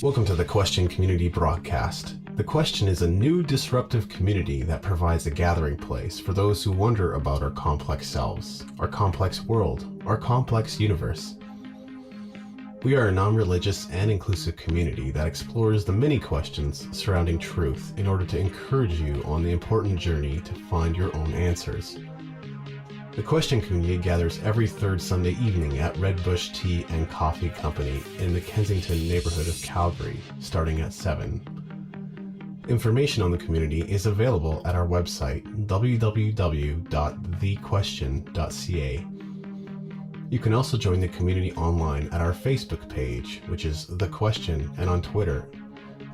Welcome to the Question Community Broadcast. The Question is a new disruptive community that provides a gathering place for those who wonder about our complex selves, our complex world, our complex universe. We are a non-religious and inclusive community that explores the many questions surrounding truth in order to encourage you on the important journey to find your own answers. The Question Community gathers every third Sunday evening at Red Bush Tea and Coffee Company in the Kensington neighborhood of Calgary, starting at 7. Information on the community is available at our website, www.thequestion.ca. You can also join the community online at our Facebook page, which is The Question, and on Twitter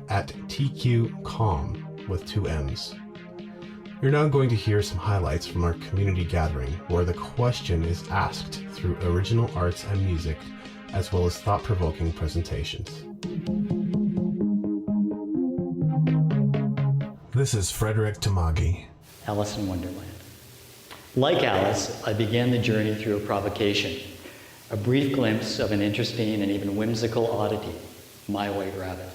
at TQCom with 2 M's. You're now going to hear some highlights from our community gathering, where the question is asked through original arts and music, as well as thought-provoking presentations. This is Frederick Tamagi. Alice in Wonderland. Like Alice, I began the journey through a provocation, a brief glimpse of an interesting and even whimsical oddity, my white rabbit.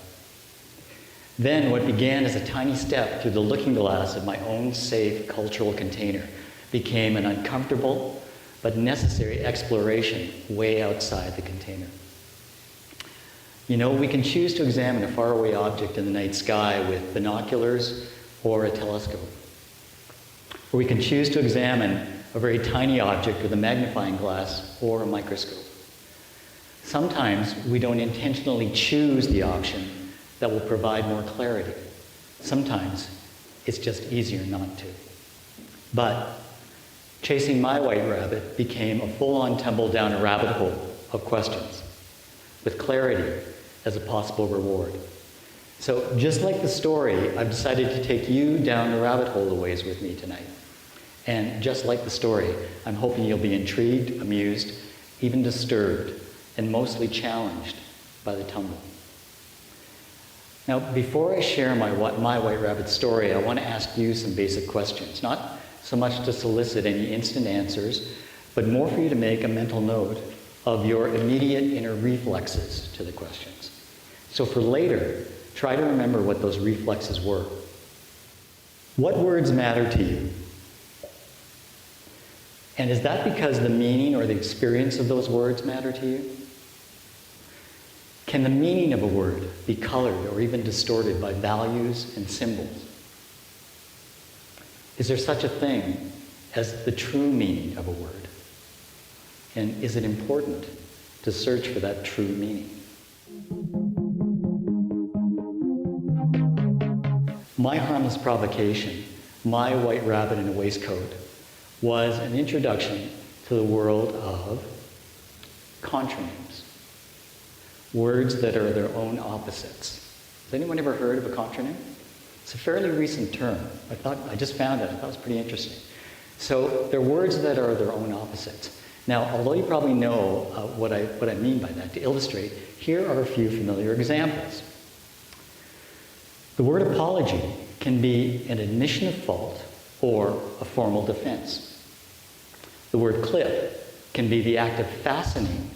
Then what began as a tiny step through the looking glass of my own safe cultural container became an uncomfortable but necessary exploration way outside the container. You know, we can choose to examine a faraway object in the night sky with binoculars or a telescope. Or we can choose to examine a very tiny object with a magnifying glass or a microscope. Sometimes we don't intentionally choose the option that will provide more clarity. Sometimes it's just easier not to. But chasing my white rabbit became a full-on tumble down a rabbit hole of questions, with clarity as a possible reward. So just like the story, I've decided to take you down the rabbit hole a ways with me tonight. And just like the story, I'm hoping you'll be intrigued, amused, even disturbed, and mostly challenged by the tumble. Now, before I share my white rabbit story, I want to ask you some basic questions, not so much to solicit any instant answers, but more for you to make a mental note of your immediate inner reflexes to the questions. So for later, try to remember what those reflexes were. What words matter to you? And is that because the meaning or the experience of those words matter to you? Can the meaning of a word be colored or even distorted by values and symbols? Is there such a thing as the true meaning of a word? And is it important to search for that true meaning? My harmless provocation, my white rabbit in a waistcoat, was an introduction to the world of contronyms. Words that are their own opposites. Has anyone ever heard of a contronym? It's a fairly recent term. I just found it. I thought it was pretty interesting. So they're words that are their own opposites. Now, although you probably know what I mean by that, to illustrate, here are a few familiar examples. The word apology can be an admission of fault or a formal defense. The word clip can be the act of fastening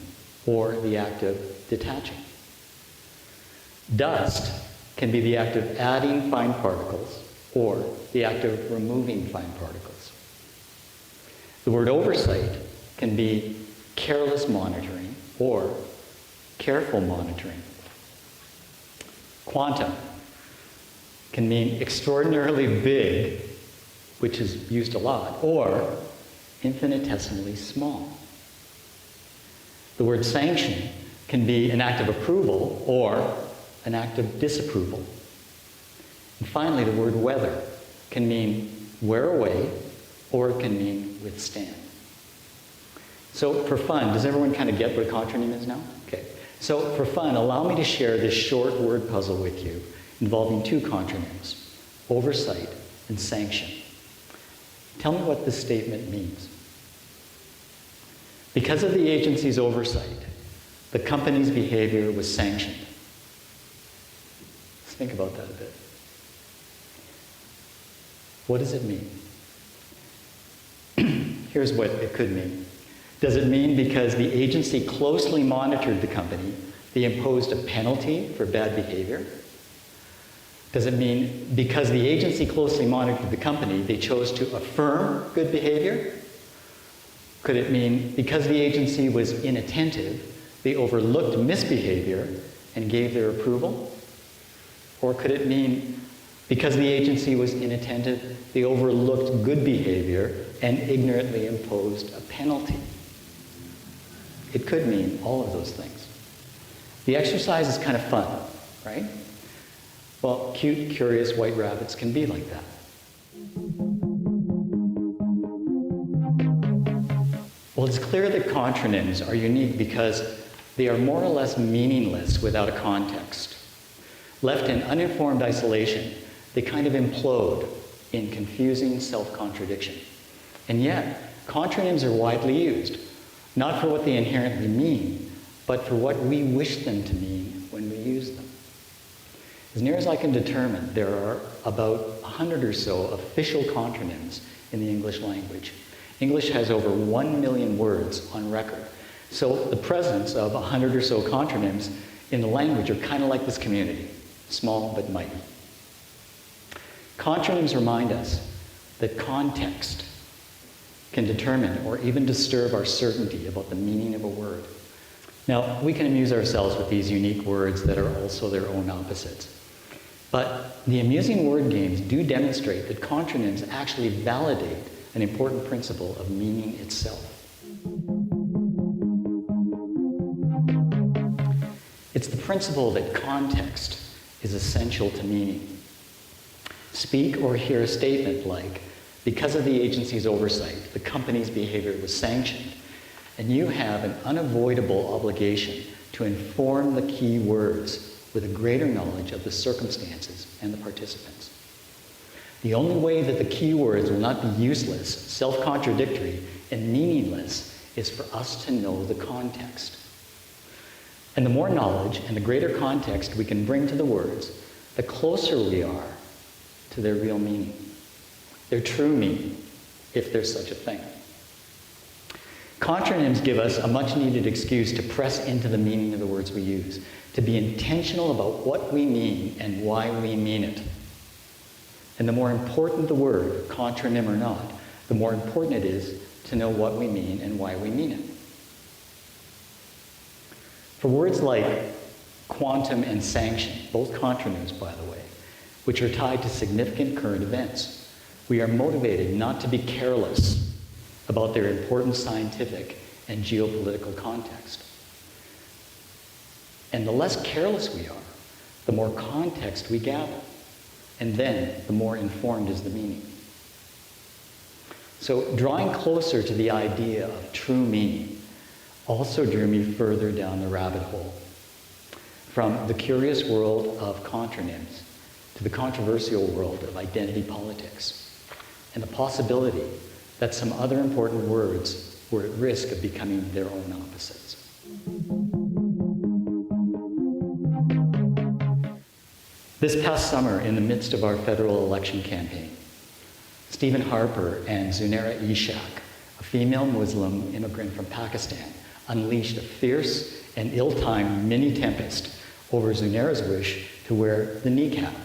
or the act of detaching. Dust can be the act of adding fine particles or the act of removing fine particles. The word oversight can be careless monitoring or careful monitoring. Quantum can mean extraordinarily big, which is used a lot, or infinitesimally small. The word sanction can be an act of approval or an act of disapproval. And finally, the word weather can mean wear away or it can mean withstand. So for fun, does everyone kind of get what a contronym is now? Okay. So for fun, allow me to share this short word puzzle with you involving 2 contronyms, oversight and sanction. Tell me what this statement means. Because of the agency's oversight, the company's behavior was sanctioned. Let's think about that a bit. What does it mean? Here's what it could mean. Does it mean because the agency closely monitored the company, they imposed a penalty for bad behavior? Does it mean because the agency closely monitored the company, they chose to affirm good behavior? Could it mean because the agency was inattentive, they overlooked misbehavior and gave their approval? Or could it mean because the agency was inattentive, they overlooked good behavior and ignorantly imposed a penalty? It could mean all of those things. The exercise is kind of fun, right? Well, cute, curious white rabbits can be like that. Well, it's clear that contronyms are unique because they are more or less meaningless without a context. Left in uninformed isolation, they kind of implode in confusing self-contradiction. And yet, contronyms are widely used, not for what they inherently mean, but for what we wish them to mean when we use them. As near as I can determine, there are about 100 or so official contronyms in the English language. English has over 1 million words on record. So the presence of 100 or so contronyms in the language are kind of like this community, small but mighty. Contronyms remind us that context can determine or even disturb our certainty about the meaning of a word. Now, we can amuse ourselves with these unique words that are also their own opposites. But the amusing word games do demonstrate that contronyms actually validate an important principle of meaning itself. It's the principle that context is essential to meaning. Speak or hear a statement like, because of the agency's oversight, the company's behavior was sanctioned, and you have an unavoidable obligation to inform the key words with a greater knowledge of the circumstances and the participants. The only way that the key words will not be useless, self-contradictory, and meaningless is for us to know the context. And the more knowledge and the greater context we can bring to the words, the closer we are to their real meaning, their true meaning, if there's such a thing. Contronyms give us a much-needed excuse to press into the meaning of the words we use, to be intentional about what we mean and why we mean it. And the more important the word, contronym or not, the more important it is to know what we mean and why we mean it. For words like quantum and sanction, both contronyms, by the way, which are tied to significant current events, we are motivated not to be careless about their important scientific and geopolitical context. And the less careless we are, the more context we gather, and then the more informed is the meaning. So drawing closer to the idea of true meaning also drew me further down the rabbit hole, from the curious world of contronyms to the controversial world of identity politics, and the possibility that some other important words were at risk of becoming their own opposites. This past summer, in the midst of our federal election campaign, Stephen Harper and Zunaira Ishak, a female Muslim immigrant from Pakistan, unleashed a fierce and ill-timed mini-tempest over Zunaira's wish to wear the niqab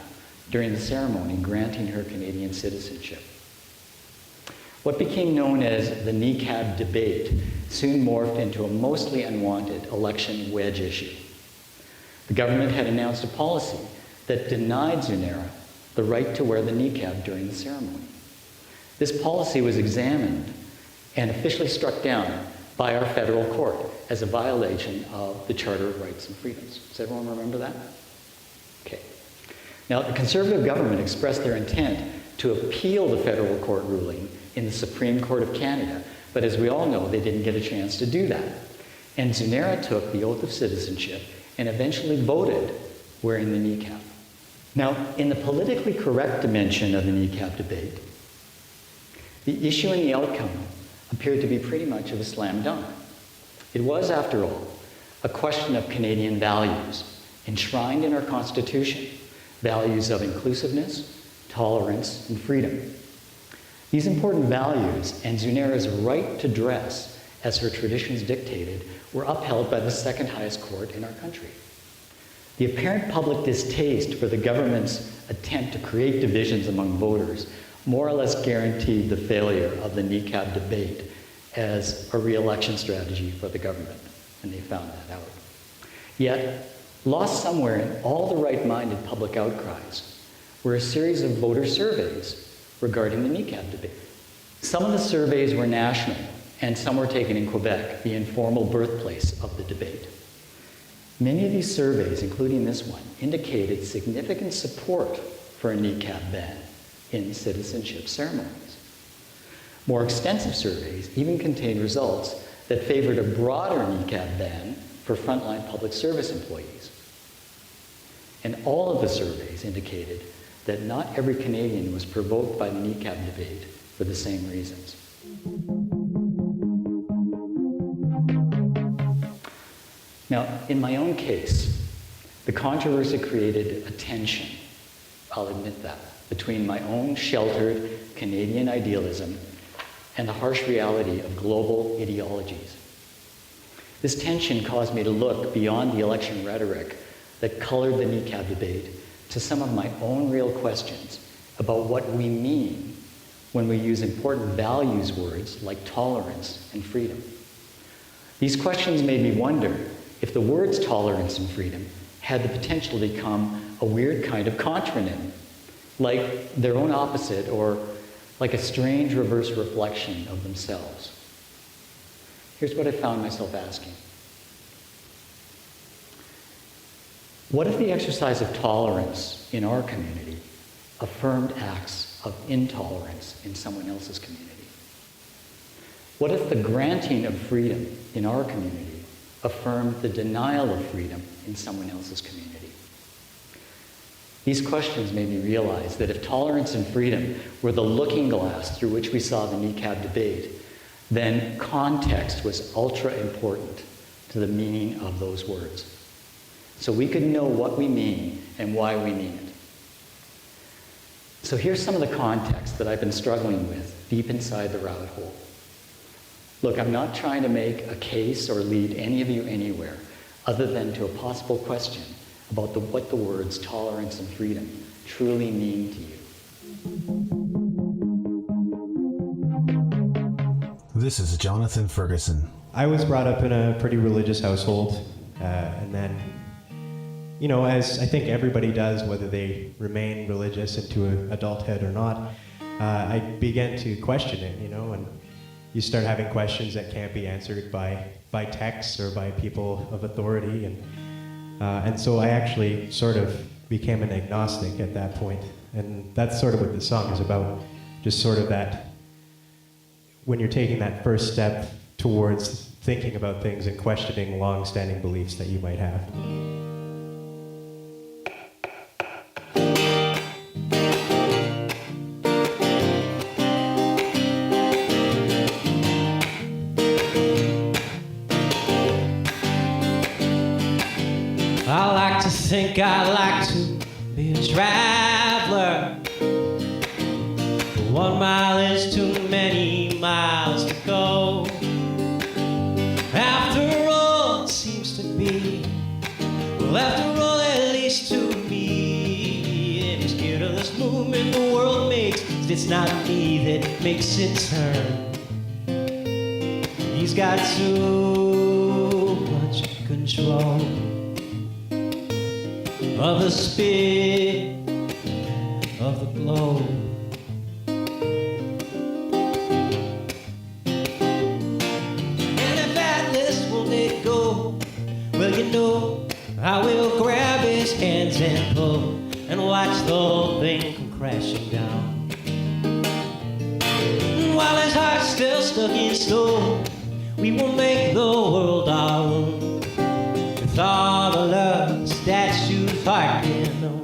during the ceremony granting her Canadian citizenship. What became known as the niqab debate soon morphed into a mostly unwanted election wedge issue. The government had announced a policy that denied Zunaira the right to wear the niqab during the ceremony. This policy was examined and officially struck down by our federal court as a violation of the Charter of Rights and Freedoms. Does everyone remember that? Okay. Now, the Conservative government expressed their intent to appeal the federal court ruling in the Supreme Court of Canada, but as we all know, they didn't get a chance to do that. And Zunaira took the oath of citizenship and eventually voted wearing the niqab. Now, in the politically correct dimension of the niqab debate, the issue and the outcome appeared to be pretty much of a slam dunk. It was, after all, a question of Canadian values, enshrined in our Constitution, values of inclusiveness, tolerance, and freedom. These important values and Zunaira's right to dress as her traditions dictated were upheld by the second highest court in our country. The apparent public distaste for the government's attempt to create divisions among voters more or less guaranteed the failure of the kneecap debate as a re-election strategy for the government, and they found that out. Yet, lost somewhere in all the right-minded public outcries were a series of voter surveys regarding the kneecap debate. Some of the surveys were national, and some were taken in Quebec, the informal birthplace of the debate. Many of these surveys, including this one, indicated significant support for a kneecap ban in citizenship ceremonies. More extensive surveys even contained results that favored a broader kneecap ban for frontline public service employees. And all of the surveys indicated that not every Canadian was provoked by the kneecap debate for the same reasons. Now, in my own case, the controversy created a tension, I'll admit that, between my own sheltered Canadian idealism and the harsh reality of global ideologies. This tension caused me to look beyond the election rhetoric that colored the kneecap debate to some of my own real questions about what we mean when we use important values words like tolerance and freedom. These questions made me wonder if the words tolerance and freedom had the potential to become a weird kind of contronym, like their own opposite or like a strange reverse reflection of themselves. Here's what I found myself asking. What if the exercise of tolerance in our community affirmed acts of intolerance in someone else's community? What if the granting of freedom in our community affirmed the denial of freedom in someone else's community? These questions made me realize that if tolerance and freedom were the looking glass through which we saw the kneecap debate, then context was ultra important to the meaning of those words. So we could know what we mean and why we mean it. So here's some of the context that I've been struggling with deep inside the rabbit hole. Look, I'm not trying to make a case or lead any of you anywhere other than to a possible question about what the words tolerance and freedom truly mean to you. This is Jonathan Ferguson. I was brought up in a pretty religious household, and then, you know, as I think everybody does, whether they remain religious into adulthood or not, I began to question it, you know, and you start having questions that can't be answered by texts or by people of authority, and so I actually sort of became an agnostic at that point, and that's sort of what this song is about, just sort of that, when you're taking that first step towards thinking about things and questioning long-standing beliefs that you might have. I like to think I like to be a traveler. 1 mile is too many miles to go. After all, it seems to be, well, after all, at least to me, if you're scared of this movement the world makes, it's not me that makes it turn. He's got too much control of the spin of the globe. And if Atlas won't let go, well, you know, I will grab his hands and pull and watch the whole thing come crashing down. And while his heart's still stuck in stone, we will make the world our own, with all the love statues heart can know.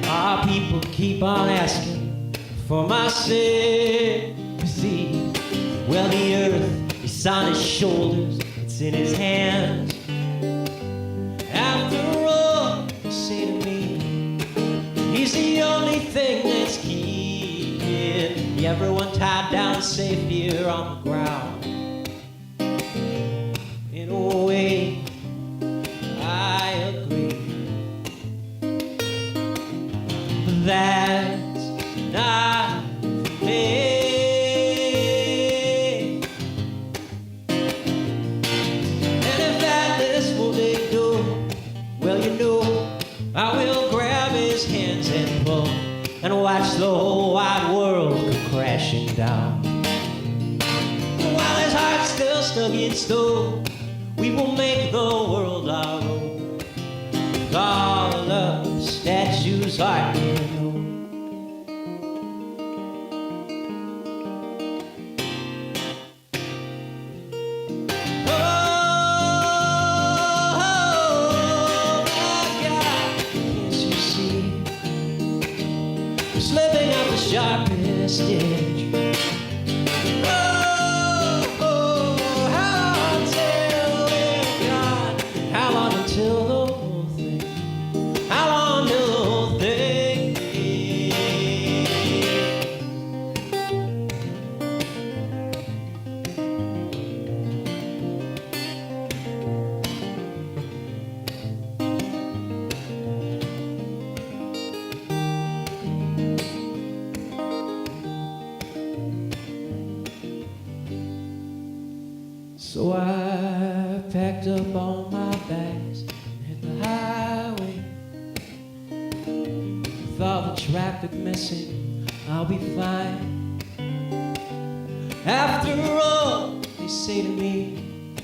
Our people keep on asking for my sympathy. Well, the earth is on his shoulders, it's in his hands. After all, they say to me, he's the only thing that's keeping See everyone tied down safe here on the ground. In a way, I agree, but that's not me. And if that is what they do, well, you know, I will grab his hands and pull and watch the whole wide world come crashing down. While his heart's still stuck in stone, we will make the world our own, with all the statues art we know. Oh, my God, can't you see? We're slipping up the sharpest edge. So I packed up all my bags and hit the highway. With all the traffic missing, I'll be fine. After all, they say to me,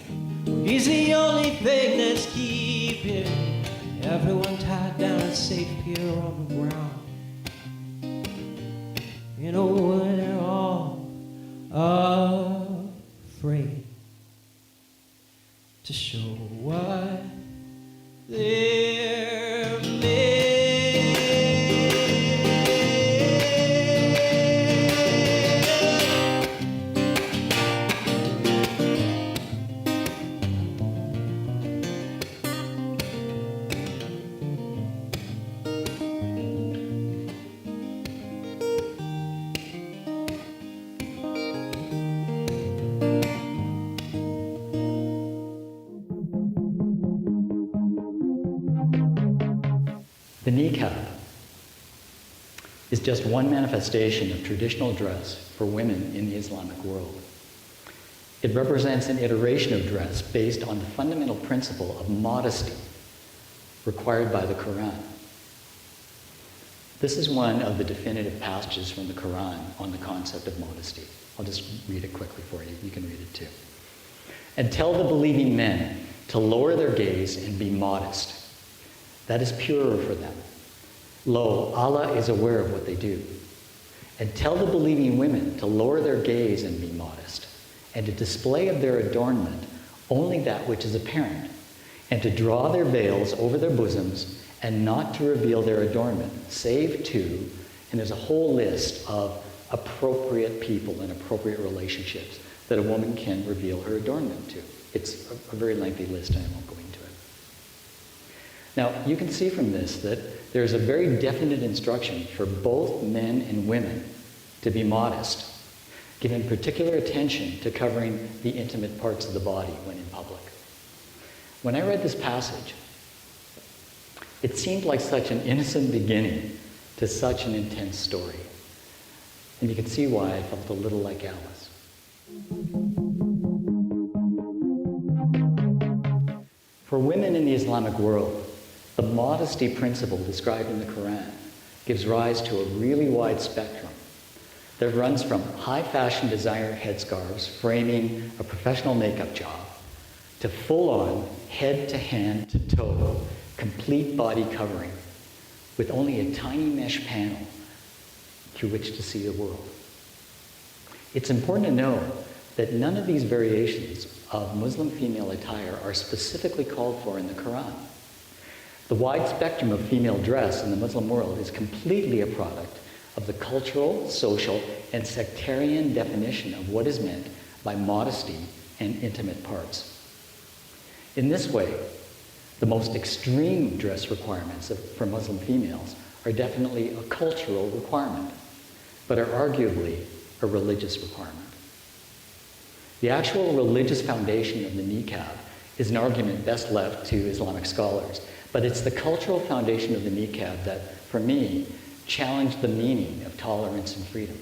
he's the only thing that's keeping everyone tied down and safe here on the ground. You know, they're all afraid to show what they're made. The niqab is just one manifestation of traditional dress for women in the Islamic world. It represents an iteration of dress based on the fundamental principle of modesty required by the Quran. This is one of the definitive passages from the Quran on the concept of modesty. I'll just read it quickly for you. You can read it too. And tell the believing men to lower their gaze and be modest. That is purer for them. Lo, Allah is aware of what they do. And tell the believing women to lower their gaze and be modest, and to display of their adornment only that which is apparent, and to draw their veils over their bosoms, and not to reveal their adornment, save to, and there's a whole list of appropriate people and appropriate relationships that a woman can reveal her adornment to. It's a very lengthy list, and I won't go into it. Now, you can see from this that there's a very definite instruction for both men and women to be modest, giving particular attention to covering the intimate parts of the body when in public. When I read this passage, it seemed like such an innocent beginning to such an intense story. And you can see why I felt a little like Alice. For women in the Islamic world, the modesty principle described in the Quran gives rise to a really wide spectrum that runs from high fashion designer headscarves framing a professional makeup job to full-on head to hand to toe complete body covering with only a tiny mesh panel through which to see the world. It's important to know that none of these variations of Muslim female attire are specifically called for in the Quran. The wide spectrum of female dress in the Muslim world is completely a product of the cultural, social, and sectarian definition of what is meant by modesty and intimate parts. In this way, the most extreme dress requirements for Muslim females are definitely a cultural requirement, but are arguably a religious requirement. The actual religious foundation of the niqab is an argument best left to Islamic scholars, but it's the cultural foundation of the niqab that, for me, challenged the meaning of tolerance and freedom.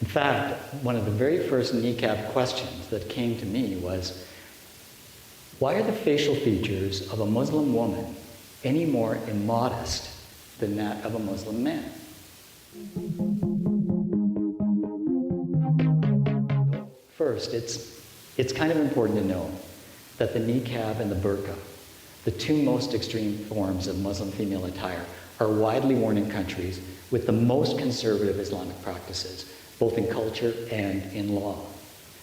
In fact, one of the very first niqab questions that came to me was, why are the facial features of a Muslim woman any more immodest than that of a Muslim man? First, it's kind of important to know that the niqab and the burqa, the two most extreme forms of Muslim female attire, are widely worn in countries with the most conservative Islamic practices, both in culture and in law.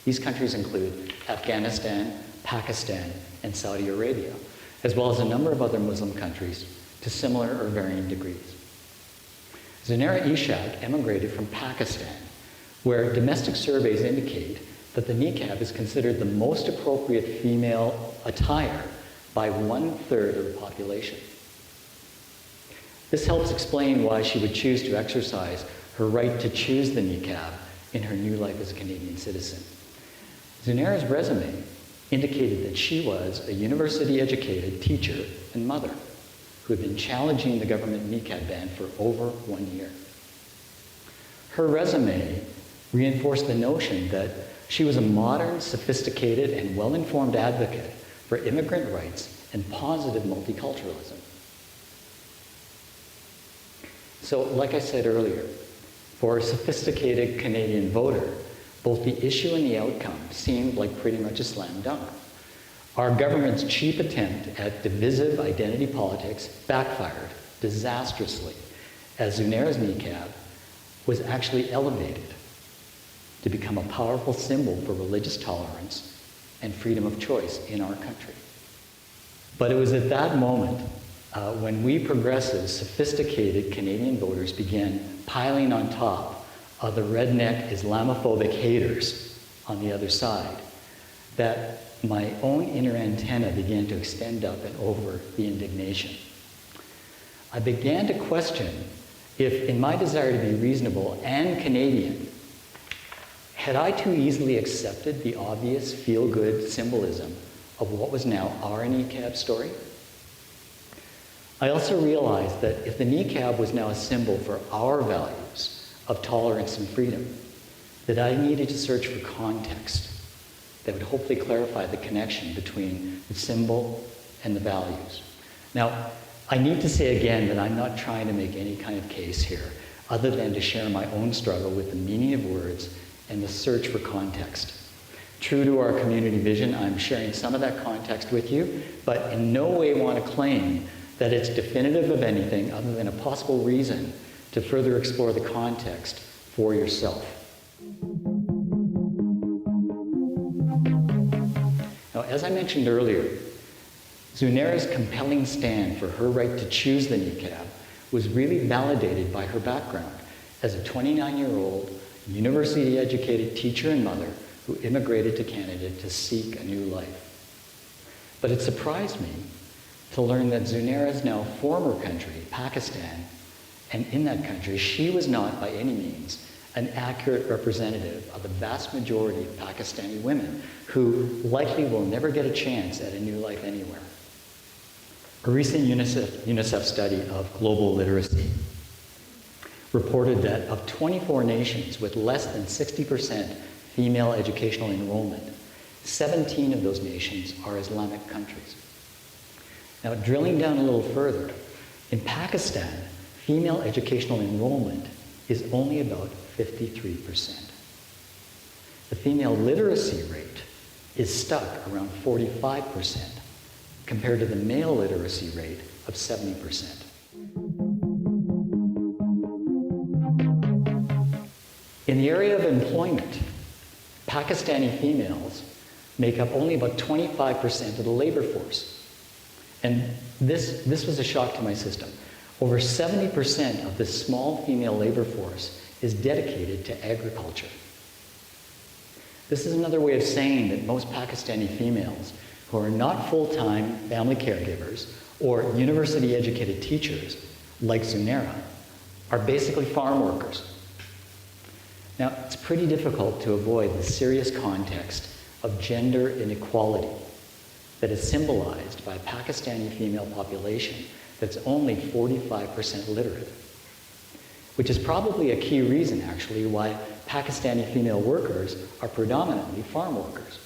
These countries include Afghanistan, Pakistan, and Saudi Arabia, as well as a number of other Muslim countries to similar or varying degrees. Zunaira Ishaq emigrated from Pakistan, where domestic surveys indicate that the niqab is considered the most appropriate female attire by 1/3 of the population. This helps explain why she would choose to exercise her right to choose the niqab in her new life as a Canadian citizen. Zunaira's resume indicated that she was a university-educated teacher and mother who had been challenging the government niqab ban for over 1 year. Her resume reinforced the notion that she was a modern, sophisticated, and well-informed advocate for immigrant rights and positive multiculturalism. So, like I said earlier, for a sophisticated Canadian voter, both the issue and the outcome seemed like pretty much a slam dunk. Our government's cheap attempt at divisive identity politics backfired disastrously, as Zunaira's niqab was actually elevated to become a powerful symbol for religious tolerance and freedom of choice in our country. But it was at that moment when we progressive, sophisticated Canadian voters began piling on top of the redneck Islamophobic haters on the other side that my own inner antenna began to extend up and over the indignation. I began to question if, in my desire to be reasonable and Canadian, had I too easily accepted the obvious feel-good symbolism of what was now our niqab story? I also realized that if the niqab was now a symbol for our values of tolerance and freedom, that I needed to search for context that would hopefully clarify the connection between the symbol and the values. Now, I need to say again that I'm not trying to make any kind of case here, other than to share my own struggle with the meaning of words and the search for context. True to our community vision, I'm sharing some of that context with you, but in no way want to claim that it's definitive of anything other than a possible reason to further explore the context for yourself. Now, as I mentioned earlier, Zunaira's compelling stand for her right to choose the niqab was really validated by her background as a 29-year-old, university-educated teacher and mother who immigrated to Canada to seek a new life. But it surprised me to learn that Zunaira's now former country, Pakistan, and in that country, she was not by any means an accurate representative of the vast majority of Pakistani women who likely will never get a chance at a new life anywhere. A recent UNICEF study of global literacy reported that of 24 nations with less than 60% female educational enrollment, 17 of those nations are Islamic countries. Now, drilling down a little further, in Pakistan, female educational enrollment is only about 53%. The female literacy rate is stuck around 45% compared to the male literacy rate of 70%. In the area of employment, Pakistani females make up only about 25% of the labor force. And this was a shock to my system. Over 70% of the small female labor force is dedicated to agriculture. This is another way of saying that most Pakistani females who are not full-time family caregivers or university-educated teachers, like Zunaira, are basically farm workers. Now, it's pretty difficult to avoid the serious context of gender inequality that is symbolized by a Pakistani female population that's only 45% literate, which is probably a key reason, actually, why Pakistani female workers are predominantly farm workers.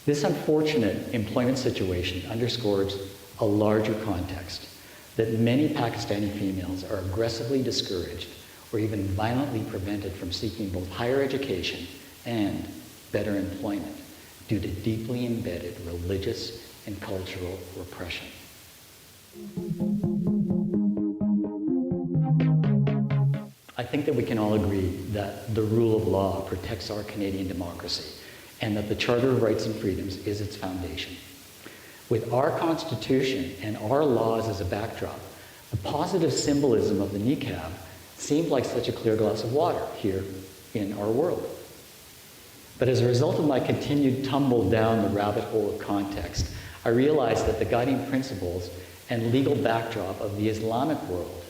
This unfortunate employment situation underscores a larger context that many Pakistani females are aggressively discouraged or even violently prevented from seeking both higher education and better employment due to deeply embedded religious and cultural repression. I think that we can all agree that the rule of law protects our Canadian democracy and that the Charter of Rights and Freedoms is its foundation. With our Constitution and our laws as a backdrop, the positive symbolism of the niqab seemed like such a clear glass of water here in our world. But as a result of my continued tumble down the rabbit hole of context, I realized that the guiding principles and legal backdrop of the Islamic world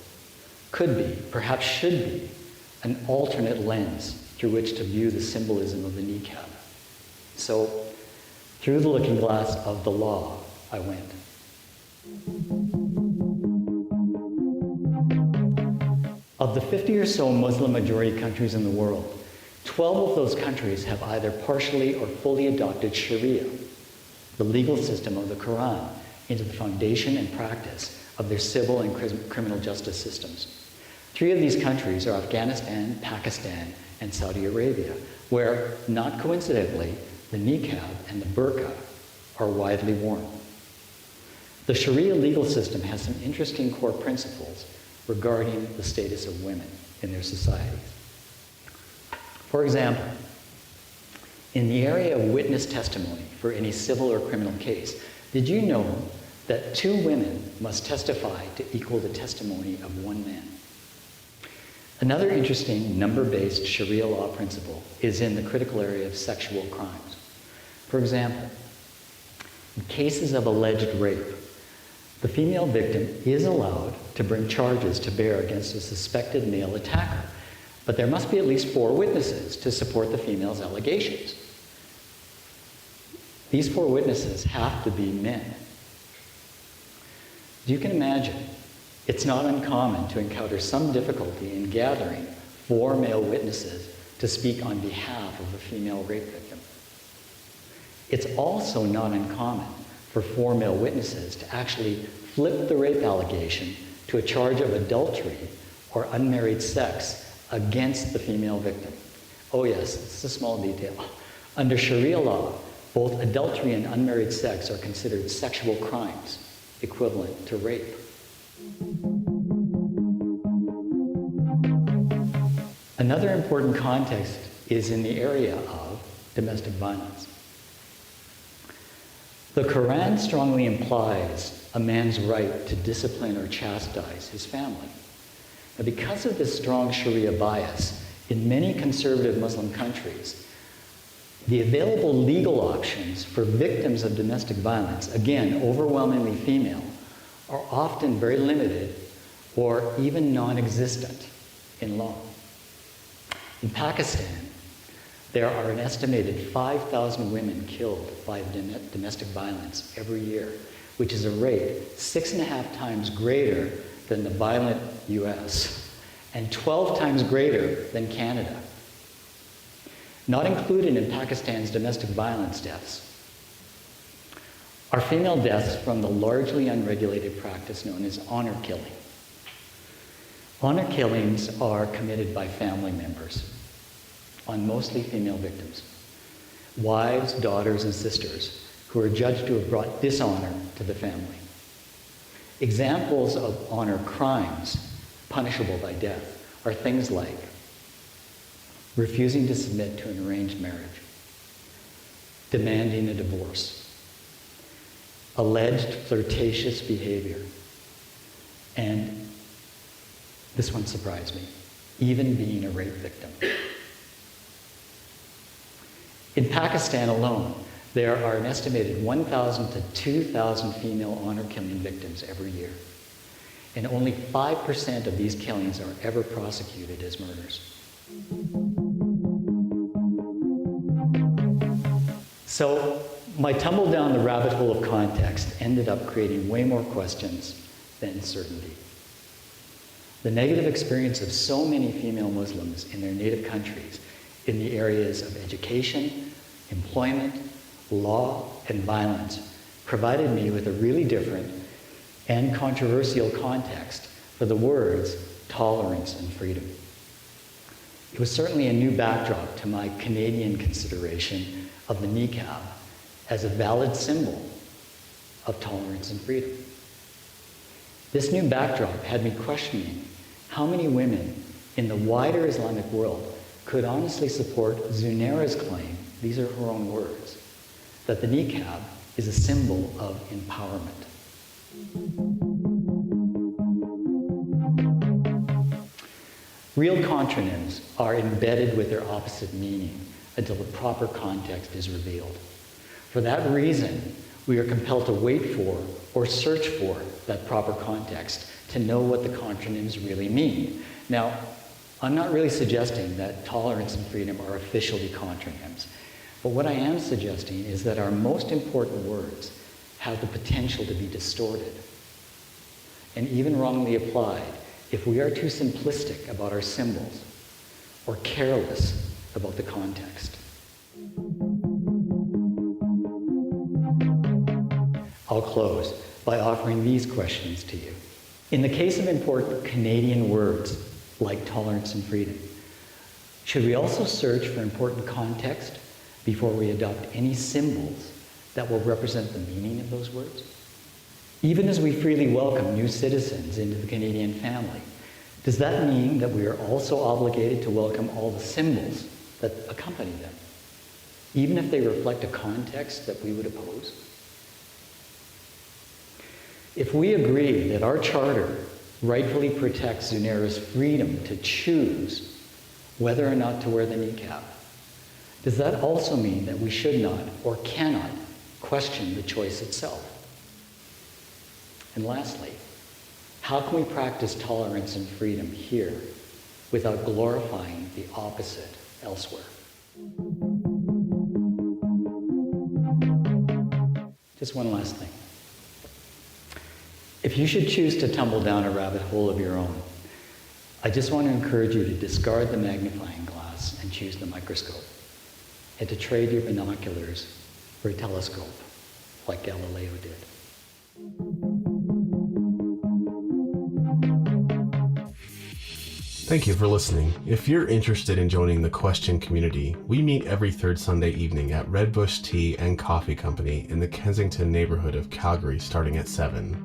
could be, perhaps should be, an alternate lens through which to view the symbolism of the niqab. So, through the looking glass of the law, I went. Of the 50 or so Muslim-majority countries in the world, 12 of those countries have either partially or fully adopted Sharia, the legal system of the Quran, into the foundation and practice of their civil and criminal justice systems. 3 of these countries are Afghanistan, Pakistan, and Saudi Arabia, where, not coincidentally, the niqab and the burqa are widely worn. The Sharia legal system has some interesting core principles regarding the status of women in their societies. For example, in the area of witness testimony for any civil or criminal case, did you know that 2 women must testify to equal the testimony of 1 man? Another interesting number-based Sharia law principle is in the critical area of sexual crimes. For example, in cases of alleged rape, the female victim is allowed to bring charges to bear against a suspected male attacker, but there must be at least 4 witnesses to support the female's allegations. These 4 witnesses have to be men. As you can imagine, it's not uncommon to encounter some difficulty in gathering 4 male witnesses to speak on behalf of a female rape victim. It's also not uncommon for 4 male witnesses to actually flip the rape allegation to a charge of adultery or unmarried sex against the female victim. Oh yes, it's a small detail. Under Sharia law, both adultery and unmarried sex are considered sexual crimes, equivalent to rape. Another important context is in the area of domestic violence. The Quran strongly implies a man's right to discipline or chastise his family. Now, because of this strong Sharia bias, in many conservative Muslim countries, the available legal options for victims of domestic violence, again, overwhelmingly female, are often very limited or even non-existent in law. In Pakistan, there are an estimated 5,000 women killed by domestic violence every year, which is a rate 6.5 times greater than the violent US and 12 times greater than Canada. Not included in Pakistan's domestic violence deaths are female deaths from the largely unregulated practice known as honor killing. Honor killings are committed by family members on mostly female victims, wives, daughters, and sisters who are judged to have brought dishonor to the family. Examples of honor crimes punishable by death are things like refusing to submit to an arranged marriage, demanding a divorce, alleged flirtatious behavior, and this one surprised me, even being a rape victim. In Pakistan alone, there are an estimated 1,000 to 2,000 female honor killing victims every year. And only 5% of these killings are ever prosecuted as murders. So my tumble down the rabbit hole of context ended up creating way more questions than certainty. The negative experience of so many female Muslims in their native countries in the areas of education, employment, law, and violence provided me with a really different and controversial context for the words tolerance and freedom. It was certainly a new backdrop to my Canadian consideration of the niqab as a valid symbol of tolerance and freedom. This new backdrop had me questioning how many women in the wider Islamic world could honestly support Zunaira's claim, these are her own words, that the niqab is a symbol of empowerment. Real contronyms are embedded with their opposite meaning until the proper context is revealed. For that reason, we are compelled to wait for or search for that proper context to know what the contronyms really mean. Now, I'm not really suggesting that tolerance and freedom are officially contronyms, but what I am suggesting is that our most important words have the potential to be distorted and even wrongly applied if we are too simplistic about our symbols or careless about the context. I'll close by offering these questions to you. In the case of important Canadian words like tolerance and freedom, should we also search for important context before we adopt any symbols that will represent the meaning of those words? Even as we freely welcome new citizens into the Canadian family, does that mean that we are also obligated to welcome all the symbols that accompany them, even if they reflect a context that we would oppose? If we agree that our charter rightfully protects Zunaira's freedom to choose whether or not to wear the niqab, does that also mean that we should not or cannot question the choice itself? And lastly, how can we practice tolerance and freedom here without glorifying the opposite elsewhere? Just one last thing. If you should choose to tumble down a rabbit hole of your own, I just want to encourage you to discard the magnifying glass and choose the microscope, and to trade your binoculars for a telescope, like Galileo did. Thank you for listening. If you're interested in joining the Question community, we meet every third Sunday evening at Red Bush Tea and Coffee Company in the Kensington neighborhood of Calgary starting at 7.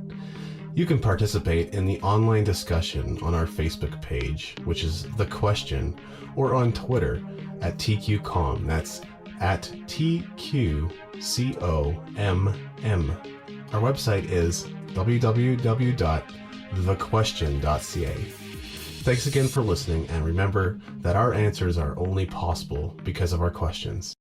You can participate in the online discussion on our Facebook page, which is The Question, or on Twitter at TQComm. That's at TQCOMM. Our website is www.thequestion.ca. Thanks again for listening, and remember that our answers are only possible because of our questions.